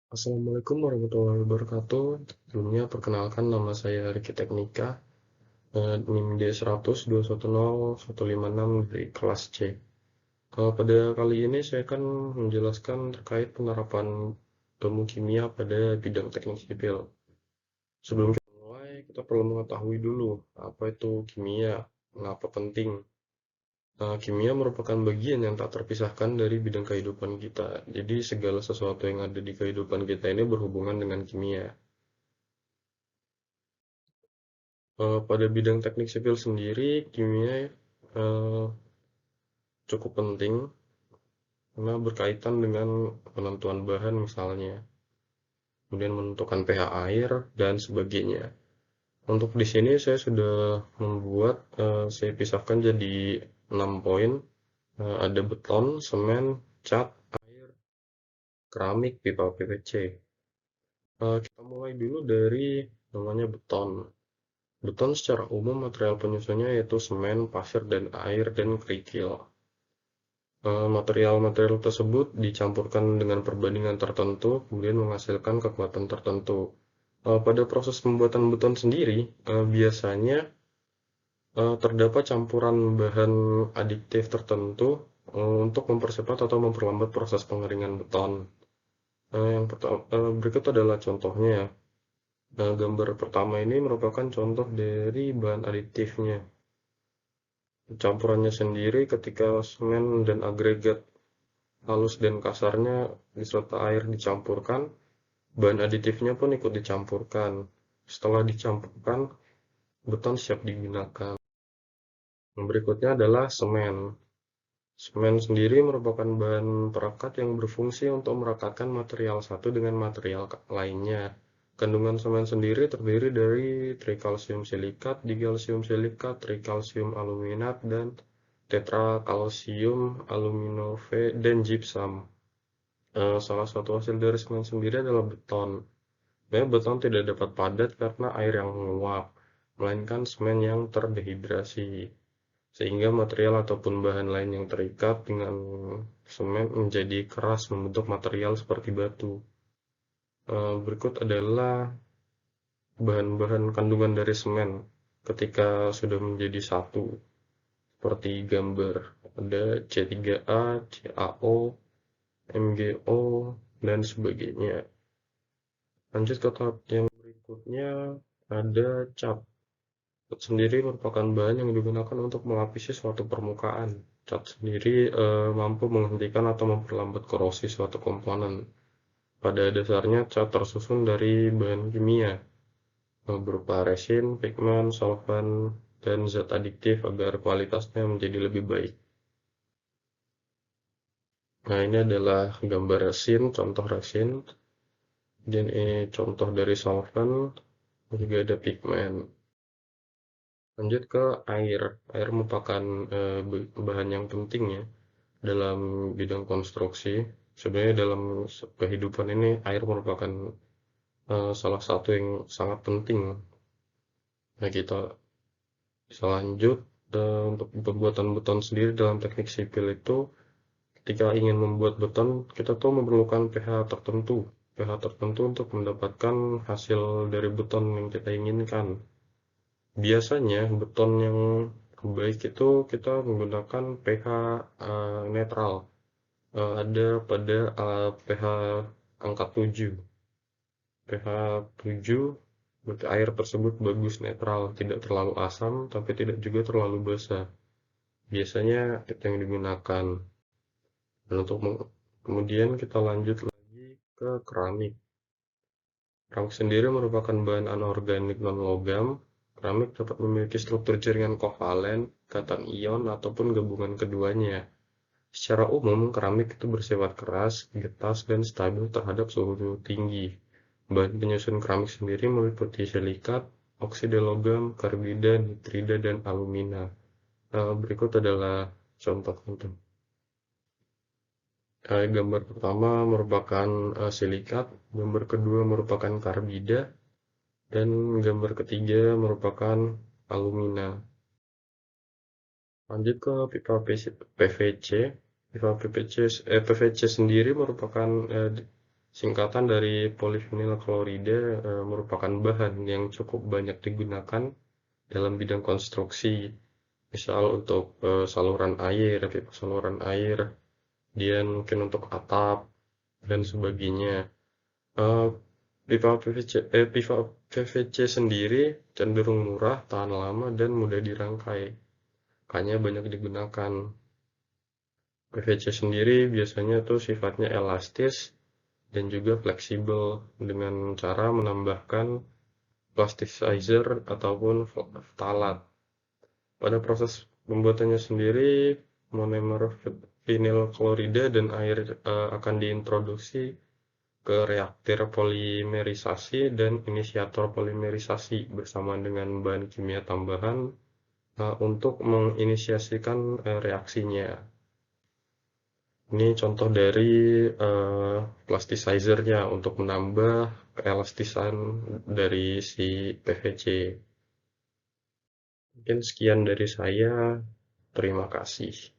Assalamualaikum warahmatullahi wabarakatuh. Sebelumnya perkenalkan nama saya Riki Teknika, NIM D100210156 dari kelas C. Pada kali ini saya akan menjelaskan terkait penerapan ilmu kimia pada bidang teknik sipil. Sebelum kita mulai, kita perlu mengetahui dulu apa itu kimia, mengapa penting. Kimia merupakan bagian yang tak terpisahkan dari bidang kehidupan kita. Jadi segala sesuatu yang ada di kehidupan kita ini berhubungan dengan kimia. Pada bidang teknik sipil sendiri, kimia eh, cukup penting karena berkaitan dengan penentuan bahan misalnya, kemudian menentukan pH air dan sebagainya. Untuk di sini saya sudah membuat, saya pisahkan jadi 6 poin. Ada beton, semen, cat, air, keramik, pipa PVC. Kita mulai dulu dari namanya beton. Beton secara umum material penyusunnya yaitu semen, pasir, dan air, dan kerikil. Material-material tersebut dicampurkan dengan perbandingan tertentu, kemudian menghasilkan kekuatan tertentu. Pada proses pembuatan beton sendiri, biasanya terdapat campuran bahan adiktif tertentu untuk mempercepat atau memperlambat proses pengeringan beton. Berikut adalah contohnya. Gambar pertama ini merupakan contoh dari bahan adiktifnya. Campurannya sendiri ketika semen dan agregat halus dan kasarnya beserta air dicampurkan, bahan aditifnya pun ikut dicampurkan. Setelah dicampurkan, beton siap digunakan. Yang berikutnya adalah semen. Semen sendiri merupakan bahan perekat yang berfungsi untuk merekatkan material satu dengan material lainnya. Kandungan semen sendiri terdiri dari trikalsium silikat, dikalsium silikat, trikalsium aluminat, dan tetrakalsium aluminofosfat dan gypsum. Salah satu hasil dari semen sendiri adalah beton. Sebenarnya beton tidak dapat padat karena air yang menguap, melainkan semen yang terdehidrasi, sehingga material ataupun bahan lain yang terikat dengan semen menjadi keras membentuk material seperti batu. Berikut adalah bahan-bahan kandungan dari semen ketika sudah menjadi satu, seperti gambar. Ada C3A, CaO, MgO, dan sebagainya. Lanjut ke tahap yang berikutnya, ada cat. Cat sendiri merupakan bahan yang digunakan untuk melapisi suatu permukaan. Cat sendiri mampu menghentikan atau memperlambat korosi suatu komponen. Pada dasarnya, cat tersusun dari bahan kimia berupa resin, pigmen, solvent, dan zat adiktif agar kualitasnya menjadi lebih baik. Nah, ini adalah gambar resin, contoh resin. Dan ini contoh dari solvent, juga ada pigmen. Lanjut ke air. Air merupakan bahan yang penting ya dalam bidang konstruksi. Sebenarnya dalam kehidupan ini air merupakan salah satu yang sangat penting. Nah, kita bisa lanjut untuk pembuatan beton sendiri dalam teknik sipil itu ketika ingin membuat beton kita tuh memerlukan pH tertentu. pH tertentu untuk mendapatkan hasil dari beton yang kita inginkan. Biasanya beton yang baik itu kita menggunakan pH netral. Ada pada pH angka 7. pH 7 berarti air tersebut bagus netral, tidak terlalu asam tapi tidak juga terlalu basah. Biasanya itu yang digunakan. Dan untuk kemudian kita lanjut lagi ke keramik. Keramik sendiri merupakan bahan anorganik non-logam. Keramik dapat memiliki struktur jaringan kovalen, ikatan ion, ataupun gabungan keduanya. Secara umum, keramik itu bersifat keras, getas, dan stabil terhadap suhu tinggi. Bahan penyusun keramik sendiri meliputi silikat, oksida logam, karbida, nitrida, dan alumina. Berikut adalah contoh-contoh. Gambar pertama merupakan silikat, gambar kedua merupakan karbida, dan gambar ketiga merupakan alumina. Lanjut ke pipa PVC. PVC sendiri merupakan Singkatan dari polyvinyl klorida merupakan bahan yang cukup banyak digunakan dalam bidang konstruksi, misal untuk saluran air, pipa saluran air, dan mungkin untuk atap dan sebagainya. Eh, pipa PVC sendiri cenderung murah, tahan lama, dan mudah dirangkai. Makanya banyak digunakan. PVC sendiri biasanya tuh sifatnya elastis dan juga fleksibel dengan cara menambahkan plasticizer ataupun ftalat. Pada proses pembuatannya sendiri, monomer vinyl klorida dan air akan diintroduksi ke reaktor polimerisasi dan inisiator polimerisasi bersama dengan bahan kimia tambahan untuk menginisiasikan reaksinya. Ini contoh dari plasticizer-nya untuk menambah keelastisan dari si PVC. Mungkin sekian dari saya. Terima kasih.